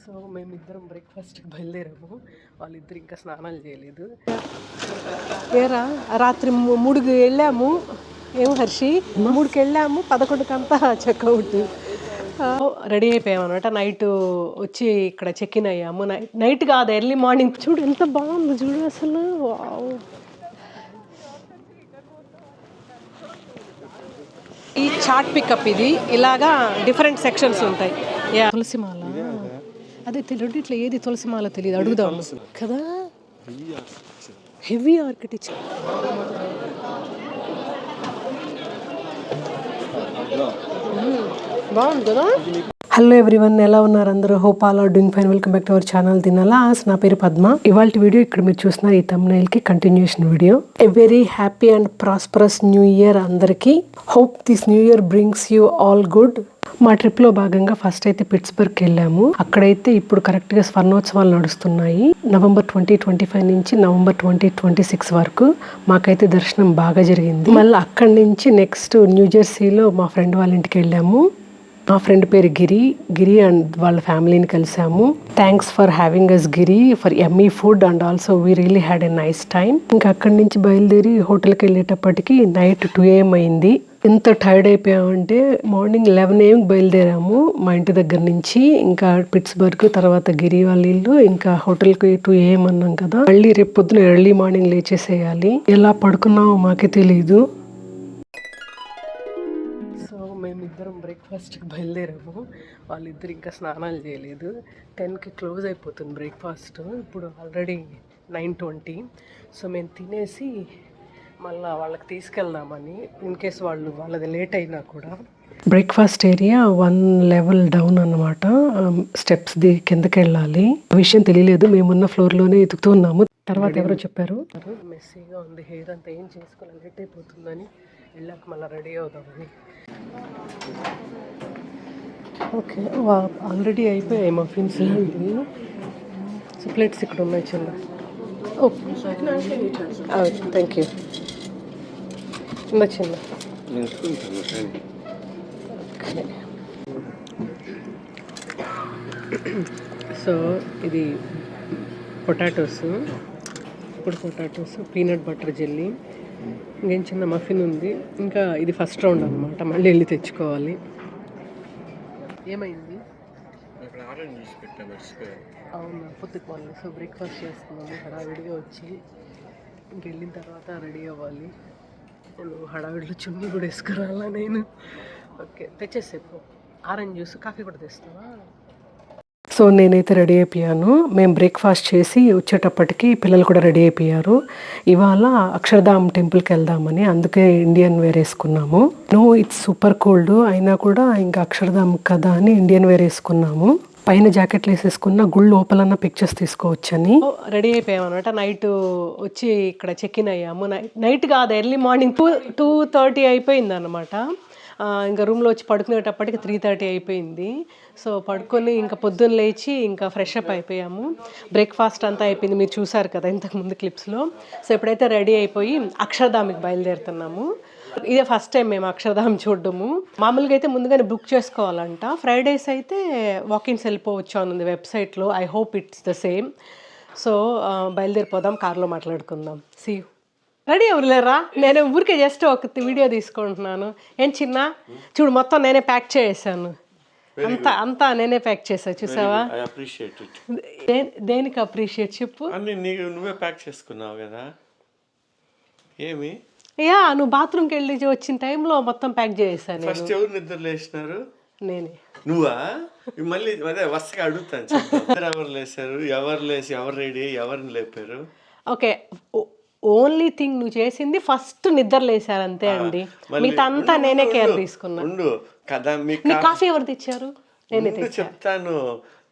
So మేమిద్దరం బ్రేక్ఫాస్ట్కి బయలుదేరాము. వాళ్ళిద్దరు ఇంకా స్నానాలు చేయలేదు. ఏరా రాత్రి 3కి వెళ్ళాము. ఏం హర్షి 3కి వెళ్ళాము, 11కంతా చెక్అవుట్. రెడీ అయిపోయాము అనమాట. నైట్ వచ్చి ఇక్కడ చెక్ ఇన్ అయ్యాము. నైట్ కాదు, ఎర్లీ మార్నింగ్. చూడు ఎంత బాగుంది, చూడు అసలు. వావ్. ఈ చాట్ పికప్ ఇది ఇలాగా డిఫరెంట్ సెక్షన్స్ ఉంటాయి. తులసిమాల అదే తెలియదు, ఇట్లా ఏది తులసిమాల తెలియదు, అడుగుదాం కదా. Heavy architecture. బాగుంది కదా. హలో ఎవ్రీవన్, ఎలా ఉన్నారు అందరూ? Hope all are doing fine. Welcome back to our channel దినలాస్. నా పేరు పద్మ. ఇవాళ వీడియో ఇక్కడ మీరు చూస్తున్నారు, ఈ థంబ్నెయిల్ కి continuation video. A very happy and prosperous new year అందరికి. Hope this new year brings you all good. మా ట్రిప్ లో భాగంగా ఫస్ట్ అయితే పిట్స్బర్గ్ వెళ్ళాము. అక్కడైతే ఇప్పుడు కరెక్ట్ గా స్వర్ణోత్సవాలు నడుస్తున్నాయి. నవంబర్ 2025 నుంచి నవంబర్ 2026 వరకు మాకైతే దర్శనం బాగా జరిగింది. మళ్ళీ అక్కడి నుంచి నెక్స్ట్ న్యూజెర్సీలో మా ఫ్రెండ్ వాళ్ళ ఇంటికి వెళ్ళాము. మా ఫ్రెండ్ పేరు గిరి అండ్ వాళ్ళ ఫ్యామిలీని కలిసాము. Thanks for having us Giri for yummy food and also we really had a nice time. ఇంకా అక్కడి నుంచి బయలుదేరి హోటల్కి వెళ్ళేటప్పటికి నైట్ 2 AM అయింది. ఎంత టైర్డ్ అయిపోయామంటే మార్నింగ్ 11 AM బయలుదేరాము మా ఇంటి దగ్గర నుంచి. ఇంకా పిట్స్బర్గ్, తర్వాత గిరి వాళ్ళ ఇల్లు, ఇంకా హోటల్కి 2 AM అన్నాం కదా. మళ్ళీ రేపు పొద్దున ఎర్లీ మార్నింగ్ లేచేసేయాలి. ఎలా పడుకున్నామో మాకే తెలీదు. సో మేమిద్దరం బ్రేక్ఫాస్ట్కి బయలుదేరాము. వాళ్ళిద్దరు ఇంకా స్నానాలు చేయలేదు. 10కి క్లోజ్ అయిపోతుంది బ్రేక్ఫాస్ట్. ఇప్పుడు ఆల్రెడీ 9:20. సో మేము తినేసి మళ్ళీ వాళ్ళకి తీసుకెళ్దామని, ఇన్ కేస్ వాళ్ళది లేట్ అయినా కూడా. బ్రేక్ఫాస్ట్ ఏరియా 1 level డౌన్ అన్నమాట. స్టెప్స్ కిందకి వెళ్ళాలి. విషయం తెలియలేదు, మేమున్న ఫ్లోర్లోనే ఎతుకుతున్నాము. తర్వాత ఎవరో చెప్పారు మెస్సీగా ఉంది హెయిర్ అంతా, ఏం చేసుకోవాలి, లేట్ అయిపోతుందని. వెళ్ళాక మళ్ళీ రెడీ అవుదామని. ఓకే, ఆల్రెడీ అయిపోయాయి మఫిన్స్. సో ప్లేట్స్ ఇక్కడ ఉన్నాయి చిన్న. Okay, thank you. చిన్న ఓకే. సో ఇది పొటాటోస్, పీనట్ బటర్ జెల్లీ, ఇంకేం చిన్న మఫిన్ ఉంది. ఇంకా ఇది ఫస్ట్ రౌండ్ అనమాట, మళ్ళీ వెళ్ళి తెచ్చుకోవాలి. ఏమైంది? అవునా, పొద్దుకు వాళ్ళు. సో బ్రేక్ఫాస్ట్ చేస్తున్నాము హడావిడిగా వచ్చి. ఇంకెళ్ళిన తర్వాత రెడీ అవ్వాలి. నేను హడావిడిలో చున్నీ కూడా వేసుకురాలా నేను. ఓకే, తెచ్చేసేపు. ఆరెంజ్ జ్యూస్, కాఫీ కూడా తెస్తావా? సో నేనైతే రెడీ అయిపోయాను. మేము బ్రేక్ఫాస్ట్ చేసి వచ్చేటప్పటికి పిల్లలు కూడా రెడీ అయిపోయారు. ఇవాళ అక్షర్ధామ్ టెంపుల్కి వెళ్దామని, అందుకే ఇండియన్ వేర్ వేసుకున్నాము. ఇట్స్ సూపర్ కోల్డ్ అయినా కూడా ఇంకా అక్షర్ధామ్ కదా అని ఇండియన్ వేర్ వేసుకున్నాము. పైన జాకెట్లు వేసేసుకున్న, గుళ్ళు లోపలన్న పిక్చర్స్ తీసుకోవచ్చని. రెడీ అయిపోయాము అనమాట. నైట్ వచ్చి ఇక్కడ చెక్ ఇన్ అయ్యాము. నైట్ కాదు, ఎర్లీ మార్నింగ్ 2:30 అయిపోయింది అనమాట. ఇంకా రూమ్లో వచ్చి పడుకునేటప్పటికి 3:30 అయిపోయింది. సో పడుకొని ఇంకా పొద్దున్న లేచి ఇంకా ఫ్రెష్ అప్ అయిపోయాము. బ్రేక్ఫాస్ట్ అంతా అయిపోయింది, మీరు చూసారు కదా ఇంతకుముందు క్లిప్స్లో. సో ఇప్పుడైతే రెడీ అయిపోయి అక్షర్ధామ్కి బయలుదేరుతున్నాము. ఇదే ఫస్ట్ టైం మేము అక్షర్ధామ్ చూడడము. మామూలుగా అయితే ముందుగానే బుక్ చేసుకోవాలంట. ఫ్రైడేస్ అయితే వాకిన్స్ వెళ్ళిపోవచ్చు అని ఉంది వెబ్సైట్లో. I hope it's the same. So బయలుదేరిపోదాం, కార్లో మాట్లాడుకుందాం. See you. రెడీ అవ్వలేరా? నేను ఊరికే జస్ట్ ఒక వీడియో తీసుకుంటున్నాను. ఏం చిన్న చూడు, మొత్తం నేనే ప్యాక్ చేసాను. అంతా నేనే ప్యాక్ చేసా, చూసావా? దేనికి అప్రిషియేట్ చెప్పు. నువ్వే ప్యాక్ చేసుకున్నావు కదా. ఏమి నువ్వు బాత్రూమ్కి వెళ్ళి వచ్చిన టైంలో మొత్తం ప్యాక్ చేసాను. ఫస్ట్ ఎవరు నిద్ర లేచినారు? నేనే. నువ్వా? మళ్ళీ అదే వరుసగా అడుగుతాను. ఎవరు లేచారు, ఎవరు లేచి ఎవరు రెడీ, ఎవరిని లేపారు? ఓకే, ఓన్లీ థింగ్ నువ్వు చేసింది ఫస్ట్ నిద్ర లేసారు అంతే అండి. మిగతా అంతా నేనే కేర్ తీసుకున్నాను కదా. మీకు కాఫీ ఎవరు తెచ్చారు? నేనే చెప్తాను.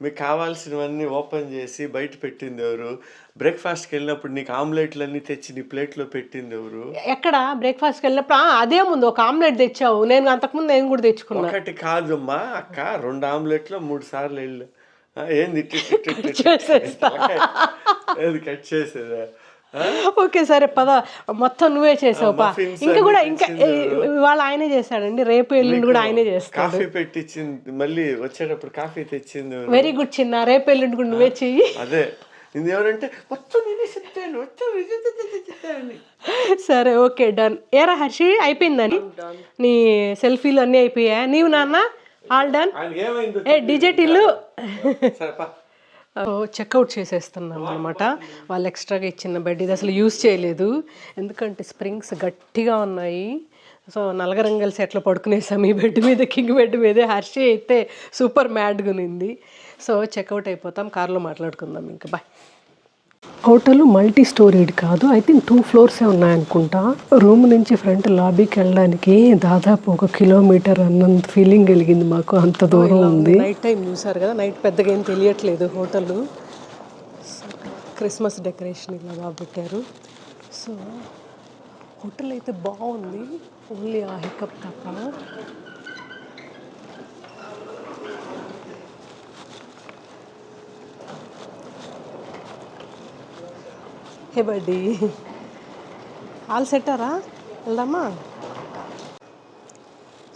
మీకు కావాల్సినవన్నీ ఓపెన్ చేసి బయట పెట్టింది ఎవరు? బ్రేక్ఫాస్ట్కి వెళ్ళినప్పుడు నీకు ఆమ్లెట్లన్నీ తెచ్చి నీ ప్లేట్లో పెట్టింది ఎవరు? ఎక్కడ బ్రేక్ఫాస్ట్కి వెళ్ళినప్పుడు అదే ముందు ఒక ఆమ్లెట్ తెచ్చావు. నేను అంతకుముందు నేను కూడా తెచ్చుకున్నాను. ఒకటి కాదమ్మా అక్క, 2 ఆమ్లెట్లు 3 సార్లు వెళ్ళా. ఏంది ఏది కట్ చేసేదా? ఓకే సరే పద, మొత్తం నువ్వే చేసావు పా. ఇంకా కూడా ఇంకా ఇవాళ ఆయనే చేశాడండి, రేపు ఎల్లుండి కూడా ఆయనే చేస్తాడు. కాఫీ పెట్టించింది, మళ్ళీ వచ్చేటప్పుడు కాఫీ తెచ్చింది. వెరీ గుడ్ చిన్న, రేపు ఎల్లుండి కూడా నువ్వే చెయ్యి. అదే ఇది ఎవరంటే మొత్తం నేనే చెప్తాను, మొత్తం. సరే ఓకే డన్. ఏరా హర్షి అయిపోయిందని నీ సెల్ఫీలు అన్నీ అయిపోయా? నీవు నాన్న ఆల్ డన్. ఏ డీజే టిల్లు చెక్అవుట్ చేసేస్తున్నాం అనమాట. వాళ్ళు ఎక్స్ట్రాగా ఇచ్చిన బెడ్ ఇది అసలు యూజ్ చేయలేదు, ఎందుకంటే స్ప్రింగ్స్ గట్టిగా ఉన్నాయి. సో నలగరం కలిసి ఎట్లా పడుకునేసాం ఈ బెడ్ మీద, కింగ్ బెడ్ మీదే. హర్షి అయితే సూపర్ మ్యాడ్గా ఉంది. సో చెక్అవుట్ అయిపోతాం, కార్లో మాట్లాడుకుందాం ఇంకా. బాయ్. హోటల్ మల్టీ స్టోరీడ్ కాదు, ఐ థింక్ 2 floors ఉన్నాయనుకుంటా. రూమ్ నుంచి ఫ్రంట్ లాబీకి వెళ్ళడానికి దాదాపు 1 kilometer అన్నంత ఫీలింగ్ కలిగింది మాకు, అంత దూరం ఉంది. నైట్ టైం చూసారు కదా, నైట్ పెద్దగా ఏం తెలియట్లేదు హోటల్. క్రిస్మస్ డెకరేషన్ ఇలా బాగా పెట్టారు. సో హోటల్ అయితే బాగుంది, ఓన్లీ ఆ హికప్ తప్ప. హే బడ్డీ, ఆల్ సెట్టారా, వెళ్దామా?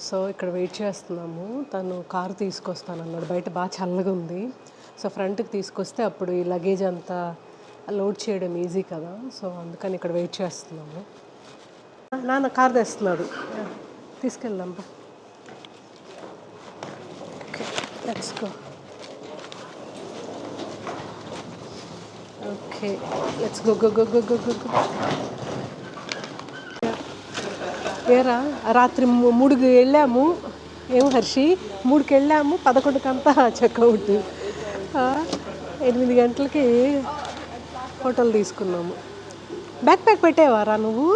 సో ఇక్కడ వెయిట్ చేస్తున్నాము, తను కారు తీసుకొస్తానన్నాడు. బయట బాగా చల్లగా ఉంది. సో ఫ్రంట్కి తీసుకొస్తే అప్పుడు ఈ లగేజ్ అంతా లోడ్ చేయడం ఈజీ కదా. సో అందుకని ఇక్కడ వెయిట్ చేస్తున్నాము. నాన్న కారు తెస్తున్నాడు, తీసుకెళ్దాం. Okay let's go. Okay let's go go go go go go. ఏరా రాత్రి 3కి వెళ్ళాము, ఏం హర్షి 3కి వెళ్ళాము, 11కంతా చెక్అవుట్. 8 గంటలకి హోటల్ తీసుకున్నాము. బ్యాక్ ప్యాక్ పెట్టేవారా నువ్వు?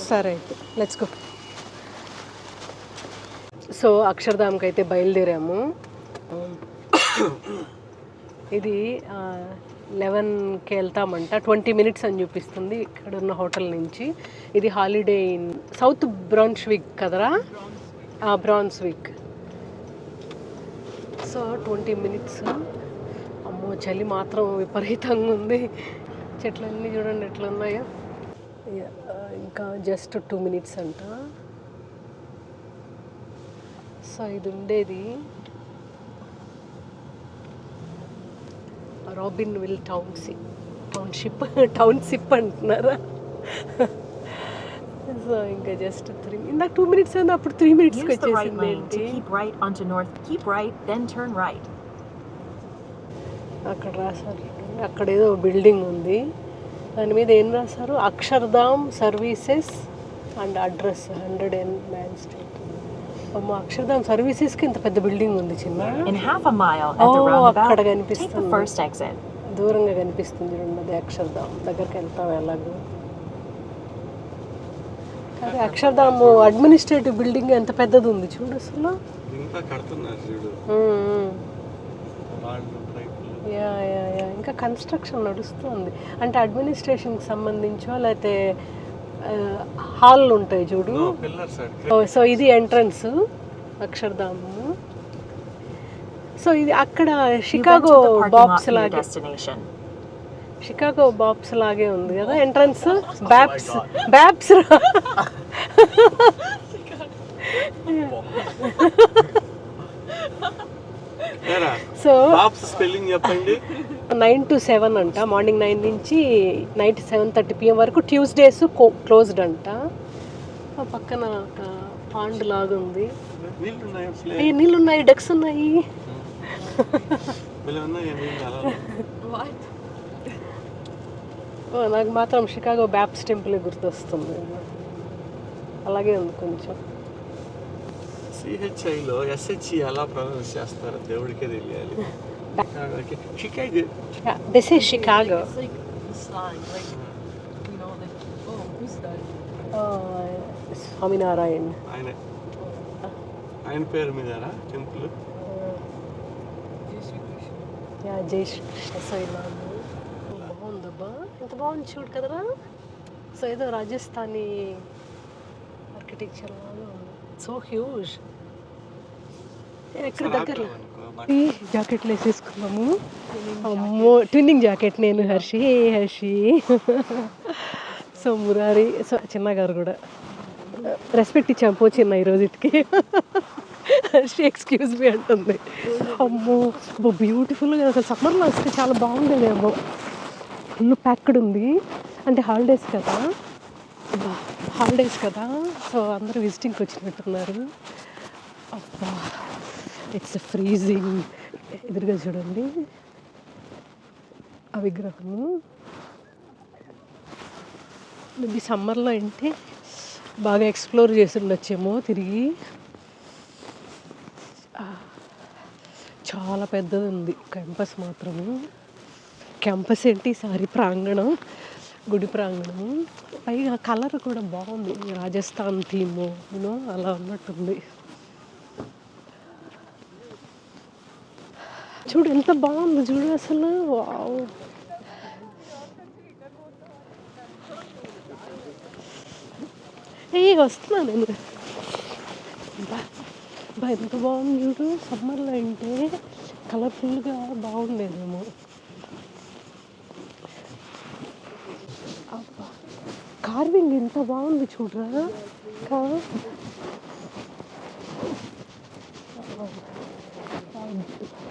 సరే అయితే లెట్స్ గో. సో అక్షర్ధామ్కి అయితే బయలుదేరాము. ఇది 11కి వెళ్తామంట, 20 minutes అని చూపిస్తుంది ఇక్కడ ఉన్న హోటల్ నుంచి. ఇది హాలిడే ఇన్ సౌత్ బ్రాన్స్విక్ కదరా, బ్రాన్స్విక్. So 20 minutes. అమ్మో చలి మాత్రం విపరీతంగా ఉంది. చెట్లన్నీ చూడండి ఎట్లా ఉన్నాయో. ఇంకా జస్ట్ 2 minutes అంట. సో ఇది ఉండేది రాబిన్విల్ టౌన్షిప్ అంటున్నారా. సో ఇంకా జస్ట్ 3 ఇందాక 2 minutes ఉంది, అప్పుడు 3 minutesకి వచ్చేసింది ఏంటి. అక్కడ రాశారు, అక్కడ ఏదో బిల్డింగ్ ఉంది, దాని మీద ఏం రాశారు, Akshardham services and address 100 Main Street. అమ్మ అక్షర్ధామ్ సర్వీసెస్కి ఇంత పెద్ద బిల్డింగ్ ఉంది చిన్న. అక్కడ కనిపిస్తుంది, దూరంగా కనిపిస్తుంది చూడండి అక్షర్ధామ్. దగ్గరికి వెళ్తాం ఎలాగో. అదే అక్షర్ధామ్ అడ్మినిస్ట్రేటివ్ బిల్డింగ్ ఎంత పెద్దది ఉంది చూడు అసలు. యా యా యా ఇంకా కన్స్ట్రక్షన్ నడుస్తుంది. అంటే అడ్మినిస్ట్రేషన్కి సంబంధించో లేకపోతే హాల్ ఉంటాయి చూడు. సో ఇది ఎంట్రన్స్ అక్షర్ధామ్. సో ఇది అక్కడ షికాగో బాబ్స్ లాగే ఉంది కదా ఎంట్రన్స్. బ్యాబ్స్ సో స్పెల్లింగ్ చెప్పండి. 9 to 7 అంట, మార్నింగ్ 9 నుంచి నైట్ 7:30 PM వరకు. ట్యూస్డేస్ క్లోజ్డ్ అంట. పక్కన ఒక పాండ్ లాగా ఉంది, నీళ్ళు ఉన్నాయి, డక్స్ ఉన్నాయి. నాకు మాత్రం షికాగో బ్యాప్స్ టెంపుల్ గుర్తొస్తుంది, అలాగే ఉంది కొంచెం. సిహెచ్ఐలో ఎస్హెచ్ఈ ఎలా ప్రొనౌన్స్ చేస్తారో దేవుడికే తెలియాలి. This is Chicago. స్వామినారాయణ ఆయన పేరు మీద టెంపుల్. జై శ్రీకృష్ణ. సో ఇలా బాగుందబ్బా, ఎంత బాగుంది చూడు కదరా. సో ఏదో రాజస్థానీ ఆర్కిటెక్చర్ లాగా ఉంది. So huge. ఎక్కడ దగ్గరలో ఈ జాకెట్లు వేసేసుకున్నాము. అమ్మో ట్విన్నింగ్ జాకెట్ నేను హర్షి హర్షి సో మురారి సో చిన్న గారు కూడా రెస్పెక్ట్ ఇచ్చాం పో చిన్న ఈరోజుకి హర్షి ఎక్స్క్యూజ్ మీ అంటుంది. అమ్మో బ్యూటిఫుల్గా అసలు సమ్మర్లో వస్తే చాలా బాగుండేదేమో. ఫుల్ ప్యాక్డ్ ఉంది అంటే హాలిడేస్ కదా సో అందరూ విజిటింగ్కి వచ్చినట్టున్నారు. అబ్బా ఇట్స్ ఫ్రీజింగ్. ఎదురుగా చూడండి ఆ విగ్రహము. మేబీ సమ్మర్లో అంటే బాగా ఎక్స్ప్లోర్ చేసి ఉండొచ్చేమో తిరిగి. చాలా పెద్దది ఉంది క్యాంపస్ మాత్రము. క్యాంపస్ ఏంటి సారీ ప్రాంగణం, గుడి ప్రాంగణము. పైగా కలర్ కూడా బాగుంది, రాజస్థాన్ థీము యూనో అలా ఉన్నట్టుంది. చూడు ఎంత బాగుంది చూడు అసలు. వావ్ వస్తున్నా నేను. బా ఎంత బాగుంది చూడు. సమ్మర్లో అంటే కలర్ఫుల్గా బాగుండేదేమో. అబ్బా కార్వింగ్ ఎంత బాగుంది చూడరా.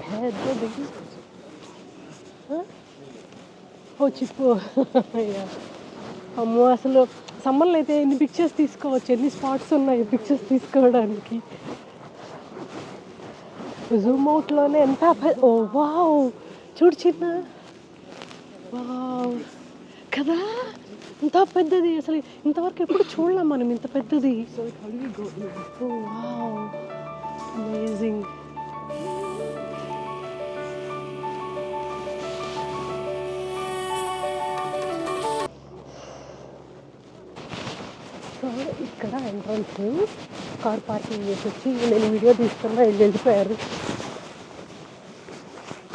పెద్దది చిప్పు. అమ్మో అసలు సమ్మర్లో అయితే ఎన్ని పిక్చర్స్ తీసుకోవచ్చు, ఎన్ని స్పాట్స్ ఉన్నాయి పిక్చర్స్ తీసుకోవడానికి. జూమ్ అవుట్లోనే ఎంత ఓ వావ్ చూడు చిన్న. వావ్ కదా ఇంత పెద్దది అసలు ఇంతవరకు ఎప్పుడు చూడలేం మనం ఇంత పెద్దది. ఓ వావ్ అమేజింగ్. సో ఇక్కడ ఎంట్రన్స్ కార్ పార్కింగ్ చేసి వచ్చి నేను వీడియో తీసుకున్నా వెళ్ళిపోయారు.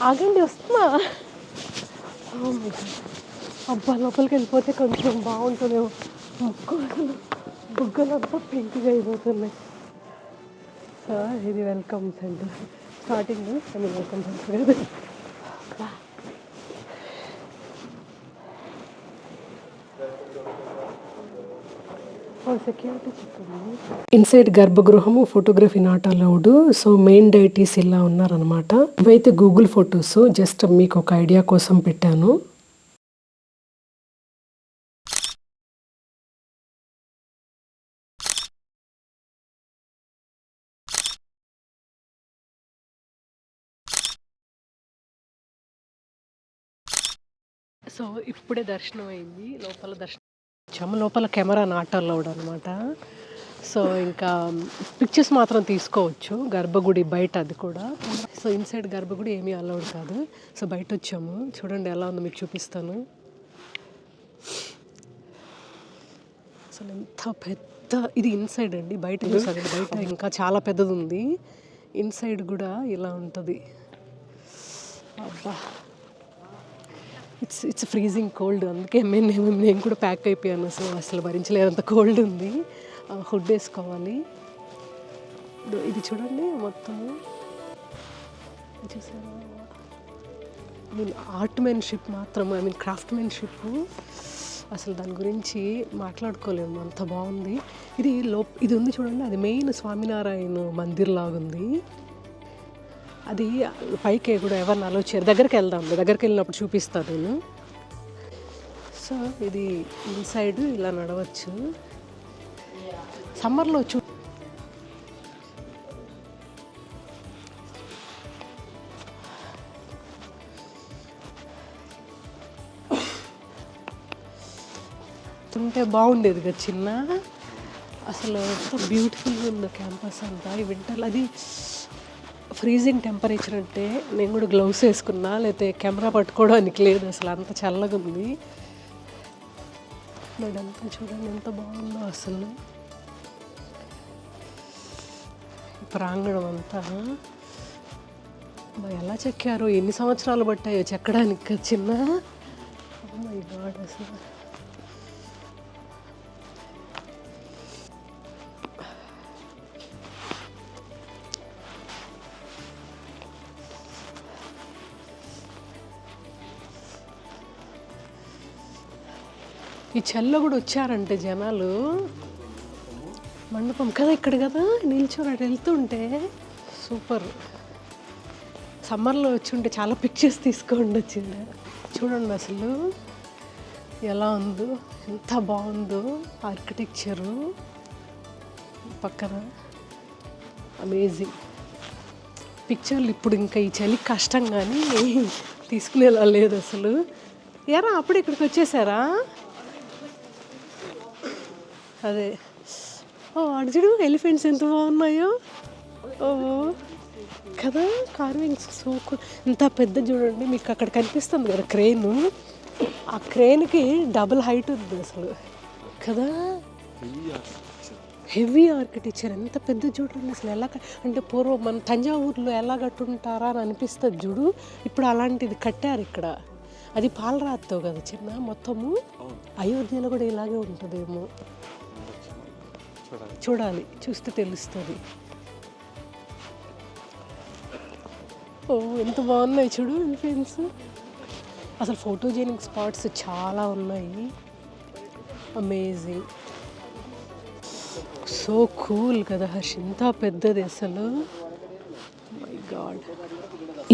ఆగండి వస్తున్నా. అబ్బా లోపలికి వెళ్ళిపోతే కొంచెం బాగుంటుందేమో. బుగ్గలంతా పింక్గా అయిపోతున్నాయి. సో ఇది welcome centre starting. Welcome centre కదా. ఇన్సైడ్ గర్భగృహము photography not allowed. So main deities ఇలా ఉన్నారనమాట. ఇవైతే గూగుల్ ఫొటోస్, జస్ట్ మీకు ఒక ఐడియా కోసం పెట్టాను. సో ఇప్పుడే దర్శనం అయింది. లోపల కెమెరా నాట్ అలౌడ్ అనమాట. సో ఇంకా పిక్చర్స్ మాత్రం తీసుకోవచ్చు గర్భగుడి బయట, అది కూడా. సో ఇన్సైడ్ గర్భగుడి ఏమీ అలౌడ్ కాదు. సో బయట వచ్చాము, చూడండి ఎలా ఉందో మీకు చూపిస్తాను. అసలు ఎంత పెద్ద ఇది ఇన్సైడ్ అండి. బయట చూసారు, బయట ఇంకా చాలా పెద్దది ఉంది. ఇన్సైడ్ కూడా ఇలా ఉంటుంది. అబ్బా ఇట్స్ ఫ్రీజింగ్ కోల్డ్. అందుకే నేను కూడా ప్యాక్ అయిపోయాను. అసలు భరించలేనంత కోల్డ్ ఉంది. హుడ్ వేసుకోవాలి. ఇది చూడండి మొత్తము చూసారా. ఆర్ట్మెన్షిప్ మాత్రం క్రాఫ్ట్మెన్షిప్ అసలు దాని గురించి మాట్లాడుకోలేము, అంత బాగుంది. ఇది ఉంది చూడండి, అది మెయిన్ స్వామినారాయణ మందిర్ లాగుంది. అది పైకి కూడా ఎవరిని అలో చేయరు. దగ్గరికి వెళ్ళినప్పుడు చూపిస్తాను నేను. సో ఇది ఇన్సైడ్ ఇలా నడవచ్చు. సమ్మర్లో ఉంటే బాగుండేది కదా చిన్న. అసలు ఎంత బ్యూటిఫుల్గా ఉందో క్యాంపస్ అంతా. ఈ వింటర్లో అది ఫ్రీజింగ్ టెంపరేచర్ అంటే నేను కూడా గ్లౌస్ వేసుకున్నా, లేకపోతే కెమెరా పట్టుకోవడానికి లేదు. అసలు అంత చల్లగా ఉంది. ఇదంతా చూడండి ఎంత బాగుందో అసలు. ప్రాంగణం అంతా ఎలా చెక్కారో, ఎన్ని సంవత్సరాలు పట్టాయో చెక్కడానికి చిన్న. ఓ మై గాడ్ అసలు. ఈ చల్లో కూడా వచ్చారంటే జనాలు. మండపం కదా ఇక్కడ కదా, నిల్చొని వెళ్తుంటే సూపర్. సమ్మర్లో వచ్చి ఉంటే చాలా పిక్చర్స్ తీసుకోండి వచ్చింది. చూడండి అసలు ఎలా ఉందో, ఎంత బాగుందో ఆర్కిటెక్చరు పక్కన. అమేజింగ్ పిక్చర్లు. ఇప్పుడు ఇంకా ఈ చలి కష్టం కానీ తీసుకునేలా లేదు అసలు. ఎరా అప్పుడు ఇక్కడికి వచ్చేసారా? అదే అర్జుడు ఎలిఫెంట్స్ ఎంత బాగున్నాయో. ఓ కదా, కార్వింగ్స్ సో ఇంత పెద్ద చూడండి. మీకు అక్కడ కనిపిస్తుంది కదా క్రేను, ఆ క్రేన్కి డబుల్ హైట్ ఉంది అసలు కదా. హెవీ ఆర్కిటెక్చర్, ఎంత పెద్ద చూడండి అసలు. ఎలా అంటే పూర్వం మన తంజావూరులో ఎలా కట్టుంటారా అని అనిపిస్తుంది చూడు. ఇప్పుడు అలాంటిది కట్టారు ఇక్కడ. అది పాలరాతితో కదా చిన్న మొత్తము. అయోధ్యలో కూడా ఇలాగే ఉంటుందేమో, చూడాలి, చూస్తే తెలుస్తుంది. ఓ ఎంత బాగున్నాయి చూడు ఎలిఫెంట్స్. అసలు ఫోటోజెనిక్ స్పాట్స్ చాలా ఉన్నాయి. అమేజింగ్, సో కూల్ కదా హర్ష్. ఇంత పెద్దది అసలు. My God.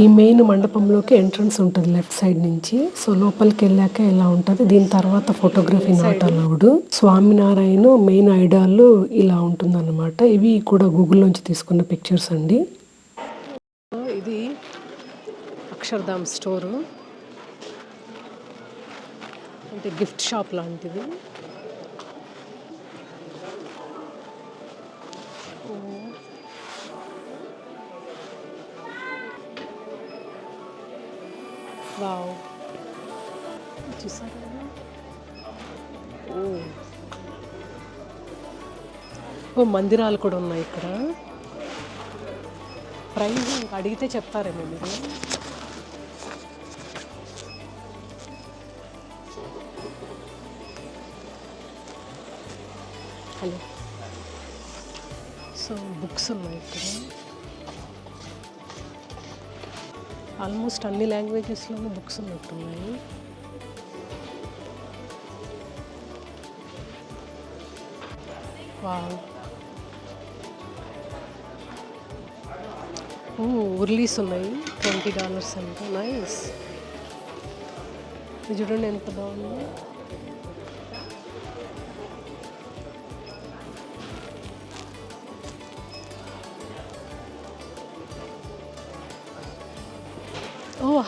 ఈ మెయిన్ మండపంలోకి ఎంట్రన్స్ ఉంటుంది లెఫ్ట్ సైడ్ నుంచి. సో లోపలికి వెళ్ళాక ఇలా ఉంటుంది. దీని తర్వాత photography not allowed. Swaminarayan main idol ఇలా ఉంటుందన్నమాట. ఇవి కూడా గూగుల్లోంచి తీసుకున్న పిక్చర్స్ అండి. ఇది అక్షర్ధామ్ స్టోరు, అంటే గిఫ్ట్ షాప్ లాంటిది. వావ్, చూసారా? ఓ మందిరాలు కూడా ఉన్నాయి ఇక్కడ. ప్రైజ్ అడిగితే చెప్తారేమో మీరు. హలో. సో బుక్స్ ఉన్నాయి ఇక్కడ. ఆల్మోస్ట్ అన్ని లాంగ్వేజెస్లోనూ బుక్స్ ఉన్నట్టున్నాయి. వావ్. ఉర్లీస్ ఉన్నాయి, $20 అంట. నైస్. ఇది చూడండి ఎంత బాగుంది.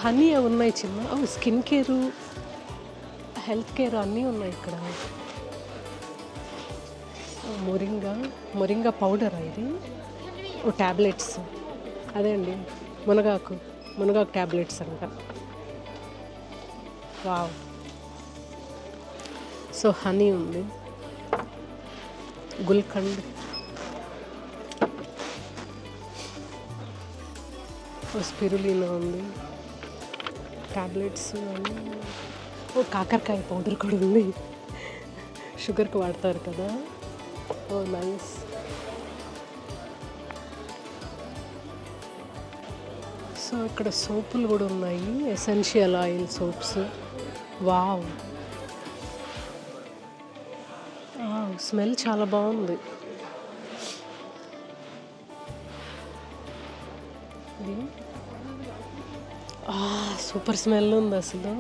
హనీ అవి ఉన్నాయి చిన్న. స్కిన్ కేరు, హెల్త్ కేర్ అన్నీ ఉన్నాయి ఇక్కడ. మొరింగా పౌడరా ఇది? ట్యాబ్లెట్స్. అదే అండి, మునగాకు ట్యాబ్లెట్స్ అంట. వావ్. సో హనీ ఉంది, గుల్కండ్, స్పిరులినా ఉంది, టాబ్లెట్స్ అన్నీ. కాకరకాయ పౌడర్ కూడా ఉంది, షుగర్కి వాడతారు కదా. నైస్. సో ఇక్కడ సోపులు కూడా ఉన్నాయి, essential oil soaps. Wow, smell చాలా బాగుంది. సూపర్ స్మెల్ ఉంది అసలు.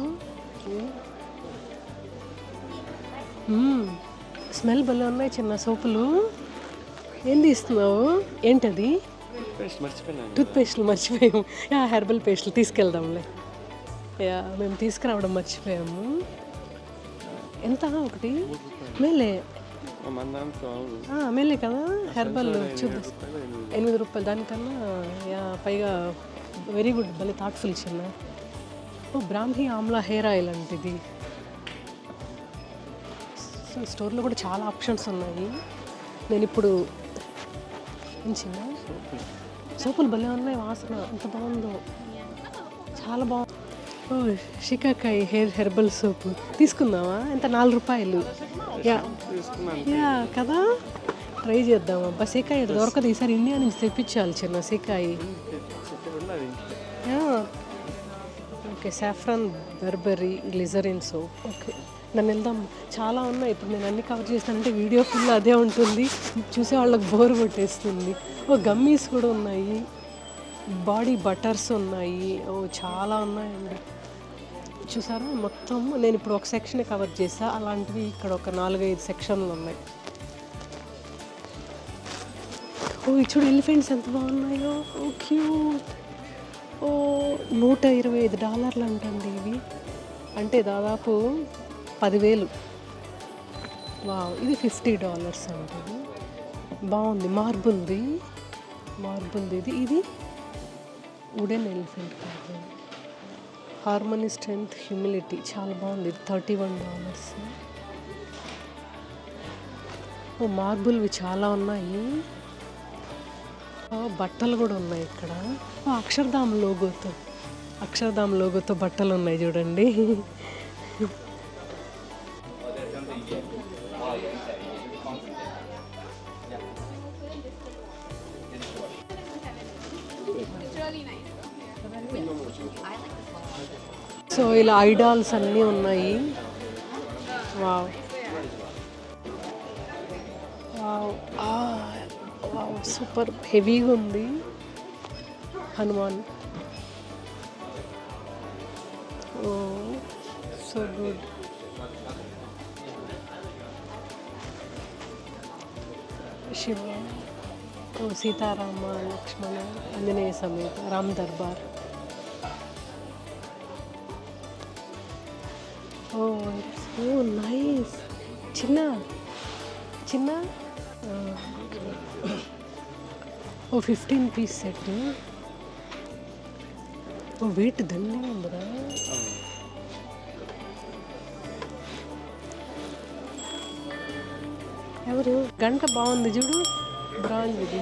స్మెల్ భలే ఉన్నాయి చిన్న సోపులు. ఏం తీస్తున్నావు? ఏంటది? టూత్పేస్ట్లు మర్చిపోయాము. హెర్బల్ పేస్ట్లు తీసుకెళ్దాంలే. మేము తీసుకురావడం మర్చిపోయాము. ఎంత ఒకటి? మేలే మేలే కదా. హెర్బల్ చూద్దాం, $8. దానికన్నా పైగా వెరీ గుడ్, భలే థాట్ఫుల్ చిన్న. బ్రాహ్మీ ఆమ్లా హెయిర్ ఆయిల్ అంటే ఇది. సో స్టోర్లో కూడా చాలా ఆప్షన్స్ ఉన్నాయి. నేను ఇప్పుడు చిన్న సోపులు భలే ఉన్నాయి, వాసన ఎంత బాగుందో, చాలా బాగుంది. షికాకాయ హెర్బల్ సోపు తీసుకుందామా? ఎంత? $4. యా కదా, ట్రై చేద్దాం. అబ్బా సీకాయ దొరకదు ఈసారి, ఇండియా నుంచి తెప్పించాలి చిన్న సీకాయ. Okay, saffron Burberry glycerin soap. Okay, నన్ను వెళ్దాం. చాలా ఉన్నాయి. ఇప్పుడు నేను అన్ని కవర్ చేస్తానంటే వీడియో ఫుల్ అదే ఉంటుంది, చూసే వాళ్ళకి బోర్ కొట్టేస్తుంది. గమ్మీస్ కూడా ఉన్నాయి, బాడీ బటర్స్ ఉన్నాయి, చాలా ఉన్నాయండి. చూసారా మొత్తం నేను ఇప్పుడు ఒక సెక్షన్ కవర్ చేసా, అలాంటివి ఇక్కడ ఒక 4-5 సెక్షన్లు ఉన్నాయి. చూడు ఎలిఫెంట్స్ ఎంత బాగున్నాయో, క్యూట్. $125 అంటండి ఇవి, అంటే దాదాపు 10,000. వావ్, ఇది $50 అంటుంది. బాగుంది, మార్బుల్ది ఇది వుడెన్ ఎలిఫెంట్ కాదు, హార్మోనీ స్ట్రెంగ్త్ హ్యూమిలిటీ, చాలా బాగుంది. ఇది $31. మార్బుల్వి చాలా ఉన్నాయి. బట్టలు కూడా ఉన్నాయి ఇక్కడ. అక్షర్ధామ్ లోగోతో బట్టలు ఉన్నాయి చూడండి. సో ఇలా ఐడాల్స్ అన్నీ ఉన్నాయి. వావ్ సూపర్ హెవీగా ఉంది. Hanuman, so good. శివ, సీతారామ లక్ష్మణ ఆంజనేయ సమేత రామ్ దర్బార్. నైస్. చిన్న 15 పీస్ సెట్. వెయిట్ దండిగా ఉందిరా. ఎవరు గంట బాగుంది చూడు, బ్రాంజ్ ఇది.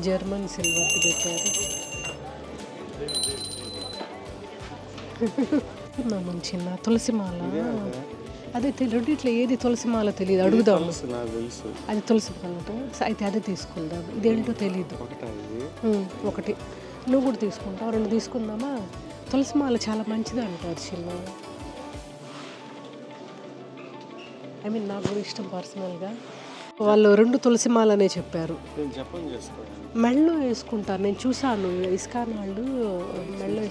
జర్మన్ సిల్వర్ పెట్టారు. చిన్న తులసి మాల, అదే రెండిట్లో ఏది తులసి మాల తెలియదు, అడుగుదాం. అది తులసి మాల అయితే అదే తీసుకుందాం. ఇదేంటో తెలీదు. ఒకటి నువ్వు కూడా తీసుకుంటావు, 2 తీసుకుందామా? తులసి మాల చాలా మంచిది అంటారు చిన్న. నాకు కూడా ఇష్టం పర్సనల్గా. వాళ్ళు 2 తులసి మాలనే చెప్పారు. మెళ్ళో వేసుకుంటారు, నేను చూసాను. ఇస్కాన్ వాళ్ళు మెళ్ళో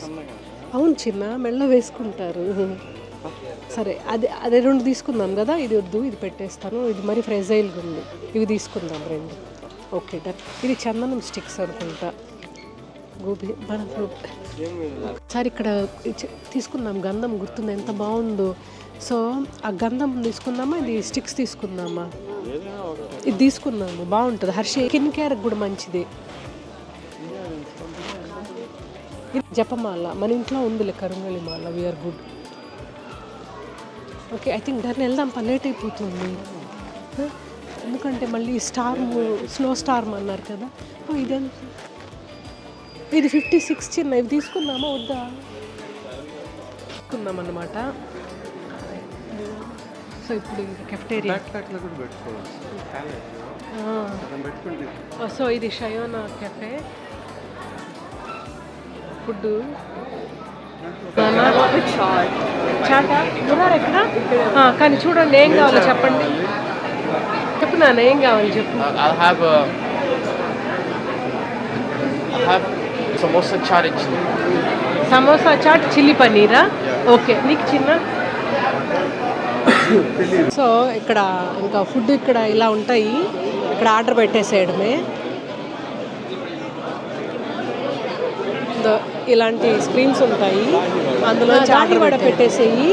అవును చిన్న, మెళ్ళో వేసుకుంటారు. సరే, అదే 2 తీసుకుందాం కదా. ఇది వద్దు, ఇది పెట్టేస్తాను. ఇది మరి ఫ్రెజైల్గా ఉంది, ఇవి తీసుకుందాం 2. Okay done. ఇది చందనం స్టిక్స్ అనుకుంటా, గోబీ మన ఫ్రూట్. సరే ఇక్కడ తీసుకుందాం. గంధం గుర్తుంది, ఎంత బాగుందో. సో ఆ గంధం తీసుకుందామా, ఇది స్టిక్స్ తీసుకుందామా? ఇది తీసుకుందాము, బాగుంటుంది. హర్షి స్కిన్ కేర్ కూడా మంచిది. ఇది జపమాల, మన ఇంట్లో ఉందిలే కరుంగళి మాల. We are good. Okay, I think దాన్ని వెళ్దాం. లేట్ అయిపోతుంది, ఎందుకంటే మళ్ళీ స్నో స్టార్మ్ అన్నారు కదా. ఇది 56 చిన్న. ఇవి తీసుకుందామా వద్దా? తీసుకుందాం అన్నమాట. సో ఇప్పుడు కెఫ్టేరియా. సో ఇది షయోనా కెఫే. ఫుడ్ చాటా కానీ చూడండి ఏం కావాలో చెప్పండి. చెప్పు నాన్న, ఏం కావాలి చెప్పు. సమోసా చాట్ చిల్లీ పన్నీరా? ఓకే, నీకు చిన్న. సో ఇక్కడ ఇంకా ఫుడ్ ఇక్కడ ఇలా ఉంటాయి. ఇక్కడ ఆర్డర్ పెట్టేసేయడమే. ఇలాంటి స్క్రీన్స్ ఉంటాయి, అందులో ఆర్డర్ కూడా పెట్టేసేయి.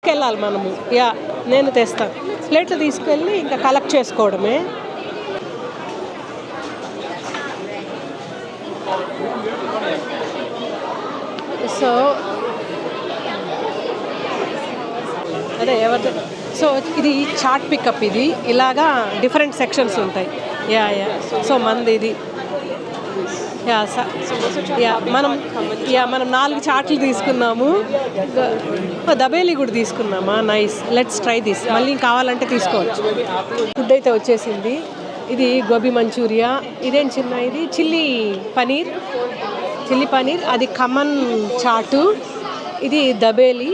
వెళ్ళాలి మనము. నేను తెస్తాను. ప్లేట్లు తీసుకెళ్ళి ఇంకా కలెక్ట్ చేసుకోవడమే. సో అదే ఎవరి. సో ఇది చాట్ పికప్. ఇది ఇలాగా డిఫరెంట్ సెక్షన్స్ ఉంటాయి. సో మంది ఇది మనం 4 చాట్లు తీసుకున్నాము. దబేలి కూడా తీసుకున్నామా? Nice, let's try this. మళ్ళీ కావాలంటే తీసుకోవచ్చు. ఫుడ్ అయితే వచ్చేసింది. ఇది గోబీ మంచూరియా. ఇదేం చిన్న, ఇది చిల్లీ పనీర్. చిల్లీ పనీర్, అది ఖమన్ చాటు, ఇది దబేలి,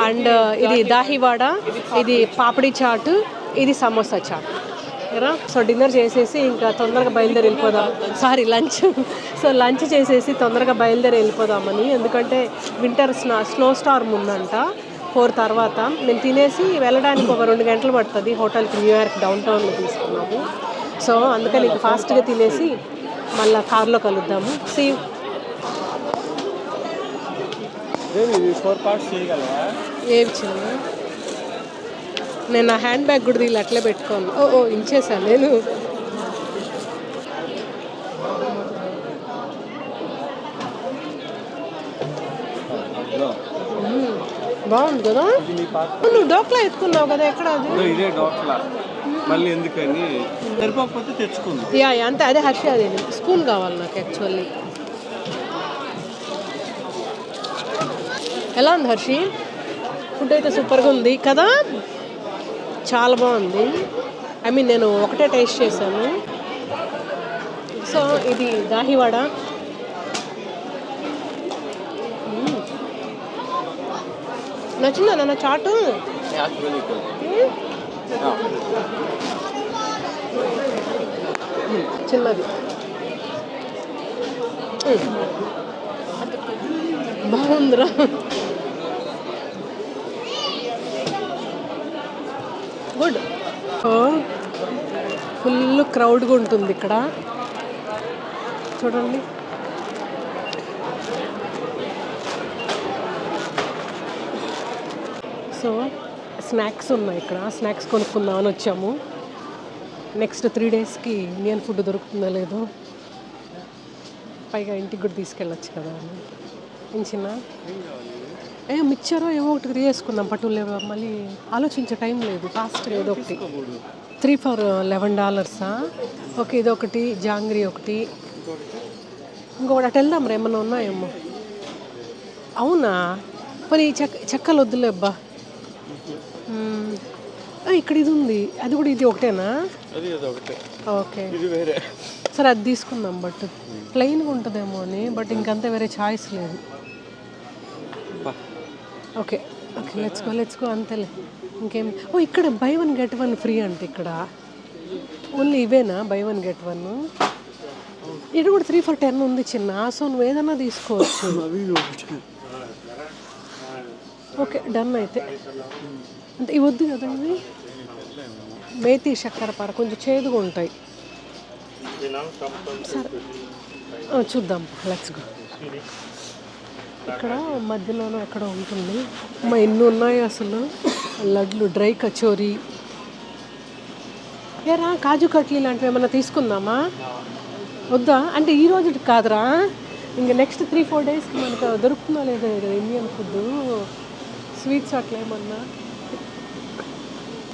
అండ్ ఇది దాహివాడ, ఇది పాపడి చాటు, ఇది సమోసా చాట్. సో డిన్నర్ చేసేసి ఇంకా తొందరగా బయలుదేరి వెళ్ళిపోదాం. Sorry, lunch. సో లంచ్ చేసేసి తొందరగా బయలుదేరి వెళ్ళిపోదామని, ఎందుకంటే వింటర్ స్నో స్టార్మ్ ఉందంట 4 తర్వాత. మేము తినేసి వెళ్ళడానికి ఒక 2 గంటలు పడుతుంది. హోటల్కి న్యూయార్క్ డౌన్ టౌన్లో తీసుకున్నాము. సో అందుకని ఇంక ఫాస్ట్గా తినేసి మళ్ళీ కార్లో కలుద్దాము. సీ ఏమి చిన్న, నేను నా హ్యాండ్ బ్యాగ్ కూడా వీళ్ళు అట్లే పెట్టుకోను. ఓ ఇంచేసాను నేను. బాగుంది కదా. నువ్వు డోక్లా ఎత్తుకున్నావు కదా, ఎక్కడ అది? ఇదే డోక్లా, మళ్ళీ ఎందుకని సరిపోకపోతే తెచ్చుకుందాం. యా అంతే, అదే హర్ష. అదే స్పూన్ కావాలి నాకు యాక్చువల్లీ. ఎలా ఉంది హర్షి? ఫుడ్ అయితే సూపర్గా ఉంది కదా, చాలా బాగుంది. ఐ మీన్ నేను ఒకటే టేస్ట్ చేశాను. సో ఇది దాహివాడ. నచ్చిందా నాన్న చాటు? చిన్నది బాగుందిరా. గుడ్. ఫుల్ క్రౌడ్గా ఉంటుంది ఇక్కడ చూడండి. సో స్నాక్స్ ఉన్నాయి ఇక్కడ, స్నాక్స్ కొనుక్కుందామని వచ్చాము. నెక్స్ట్ 3 డేస్కి ఇండియన్ ఫుడ్ దొరుకుతుందో లేదో, పైగా ఇంటికి కూడా తీసుకెళ్ళచ్చు కదా అని. ఏం చిన్న మిక్చరో ఏవో ఒకటి వేసుకుందాం పట్టు లేవు, మళ్ళీ ఆలోచించే టైం లేదు. ఫాస్ట్ ఏదో ఒకటి. 3 for $11. ఓకే, ఇది ఒకటి, జాంగ్రీ ఒకటి, ఇంకొకటి. అటు వెళ్దాం రా, ఏమన్నా ఉన్నాయేమో. అవునా, మరి చెక్కలు వద్దులే అబ్బా. ఇక్కడ ఇది ఉంది, అది కూడా ఇది ఒకటేనా? ఓకే సరే, అది తీసుకుందాం. బట్ ప్లెయిన్గా ఉంటుందేమో అని, బట్ ఇంకంతా వేరే ఛాయిస్ లేదు. ఓకే ఓకే, లెట్స్ గో అంతేలే. ఇంకేం? ఇక్కడ buy 1 get 1 ఫ్రీ అంటే ఇక్కడ ఓన్లీ ఇవేనా buy 1 get 1? ఇది కూడా 3 for $10 ఉంది చిన్న. సో నువ్వు ఏదన్నా తీసుకోవచ్చు. ఓకే డన్ అయితే. అంటే ఇవి వద్దు కదా, ఇవి మేతి చక్కెరపార కొంచెం చేదుగా ఉంటాయి. సరే చూద్దాం, లెట్స్ గో. ఇక్కడ మధ్యలోనూ ఎక్కడ ఉంటుంది. ఎన్ని ఉన్నాయి అసలు. లడ్లు, డ్రై కచోరీ, ఏరా కాజు కట్లీ లాంటివి ఏమన్నా తీసుకుందామా? వద్దా? అంటే ఈ రోజుకి కాదురా, ఇంకా నెక్స్ట్ 3-4 డేస్కి మనకు దొరుకుతుందో లేదో కదా ఇండియన్ ఫుడ్. స్వీట్స్ అట్లా ఏమన్నా.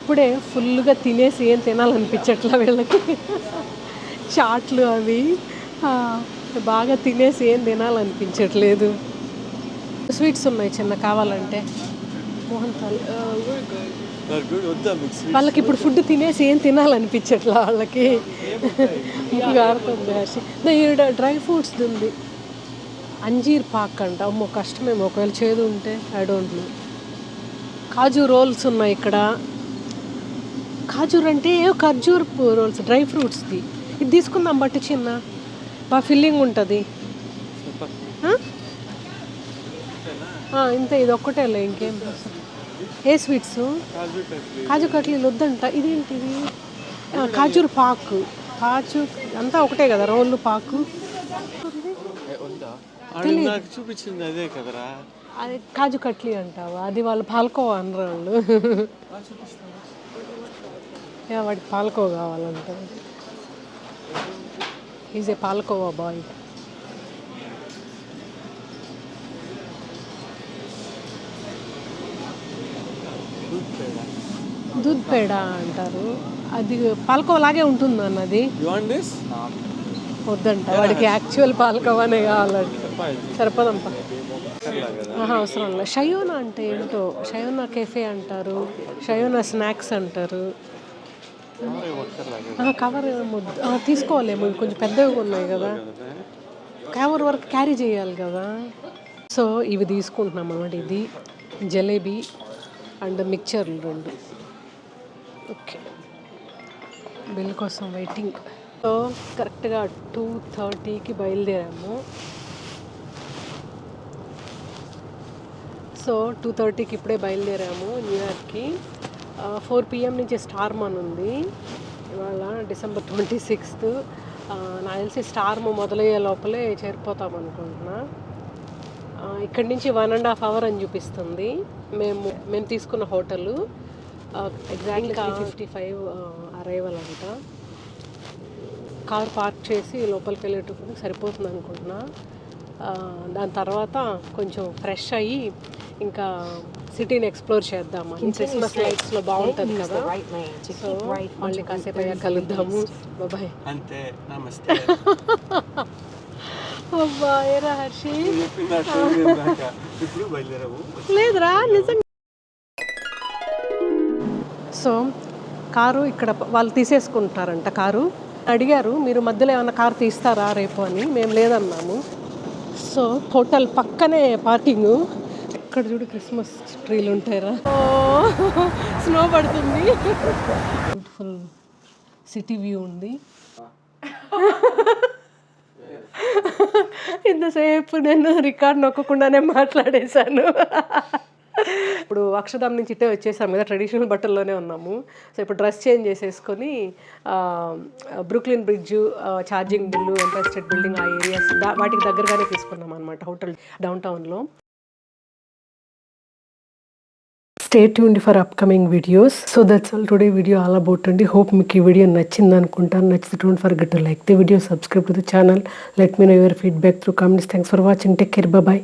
ఇప్పుడే ఫుల్గా తినేసి ఏం తినాలనిపించట్లా వీళ్ళకి. చాట్లు అవి బాగా తినేసి ఏం తినాలనిపించట్లేదు. స్వీట్స్ ఉన్నాయి చిన్న, కావాలంటే. మోహన్ థాల్ వాళ్ళకి ఇప్పుడు ఫుడ్ తినేసి ఏం తినాలనిపించట్లా వాళ్ళకి. డ్రై ఫ్రూట్స్ ఉంది, అంజీర్ పాక్ అంట. అమ్మో కష్టమేమో, ఒకవేళ చేదు ఉంటే. I don't know. Kaju rolls ఉన్నాయి ఇక్కడ. ఖర్జూర్ అంటే ఖర్జూర్ రోల్స్, డ్రై ఫ్రూట్స్ది. ఇది తీసుకుందాం బట్టి చిన్న, బాగా ఫిల్లింగ్ ఉంటుంది. ఇంతే, ఇది ఒక్కటేలే, ఇంకేం. ఏ స్వీట్స్? కాజు కట్లీలు వద్దంట. ఇదేంటిది? ఖర్జూర్ పాకు, కాజు అంతా ఒకటే కదా, రోళ్ళు పాకు. చూపించింది అదే కదరా, అది కాజు కట్లీ అంటావా? అది వాళ్ళు పాల్కోవా అనరు వాళ్ళు. వాడికి పాల్కోవా కావాలంట. Is a palkova boy. Doodh peda అంటారు, అది పాల్కోవలాగే ఉంటుంది అన్నది. వద్దంట వాడికి, యాక్చువల్ పాల్కోవానే కావాలంట. సరిపోదంప, అవసరం లేదు. షయోనా అంటే ఏంటో, షయోనా కెఫే అంటారు, షయోనా స్నాక్స్ అంటారు. కవర్ తీసుకోవాలేమో, కొంచెం పెద్దగా ఉన్నాయి కదా. ఎవరి వరకు క్యారీ చేయాలి కదా. సో ఇవి తీసుకుంటున్నాం అన్నమాట. ఇది జలేబీ అండ్ మిక్చర్లు 2. ఓకే, బిల్ కోసం వెయిటింగ్. సో కరెక్ట్గా 2:30కి బయలుదేరాము. సో 2:30కి ఇప్పుడే బయలుదేరాము న్యూయార్క్కి. 4 PM నుంచి స్టార్మ్ ఉంది. ఇవాళ December 26th. నాకు తెలిసి స్టార్మ్ మొదలయ్యే లోపలే చేరిపోతాం అనుకుంటున్నా. ఇక్కడి నుంచి 1.5 hours అని చూపిస్తుంది. మేము తీసుకున్న హోటల్ ఎగ్జాక్ట్లీ 3:55 అరైవల్ అంట. కార్ పార్క్ చేసి లోపలికి వెళ్ళేటప్పుడు సరిపోతుంది అనుకుంటున్నా. దాని తర్వాత కొంచెం ఫ్రెష్ అయ్యి ఇంకా సిటీని ఎక్స్ప్లోర్ చేద్దామని. క్రిస్మస్ లైట్స్లో బాగుంటుంది కదా. సో మళ్ళీ కాసేపు అయ్యా కలుద్దాము. బాయ్. అంతే, నమస్తే. అబ్బా ఏరా హర్షి, ఇప్పుడు బయలుదేరావు? లేదురా నిజంగా. సో కారు ఇక్కడ వాళ్ళు తీసేసుకుంటారంట. కారు అడిగారు, మీరు మధ్యలో ఏమైనా కారు తీస్తారా రేపు అని. మేము లేదన్నాము. సో హోటల్ పక్కనే పార్కింగ్. ఇక్కడ చూడు క్రిస్మస్ ట్రీలు ఉంటాయిరా. స్నో పడుతుంది. బ్యూటిఫుల్ సిటీ వ్యూ ఉంది. ఇంతసేపు నేను రికార్డ్ నొక్కకుండానే మాట్లాడేశాను. ఇప్పుడు అక్షరధామ్ నుంచి ఇట్టే వచ్చేసాం కదా, ట్రెడిషనల్ బట్టల్లోనే ఉన్నాము. సో ఇప్పుడు డ్రెస్ చేంజ్ చేసేసుకొని Brooklyn bridge, charging bull, Empire State building ఆ ఏరియాస్ వాటికి దగ్గరగానే తీసుకున్నాం అనమాట హోటల్ డౌన్ టౌన్లో. Stay tuned for upcoming videos. So that's all today video all about అండి. Hope మీకు ఈ వీడియో నచ్చింది అనుకుంటాను. నచ్చితే don't forget to like the video, subscribe to the channel. Let me know your feedback through comments. Thanks for watching. Take care. Bye bye.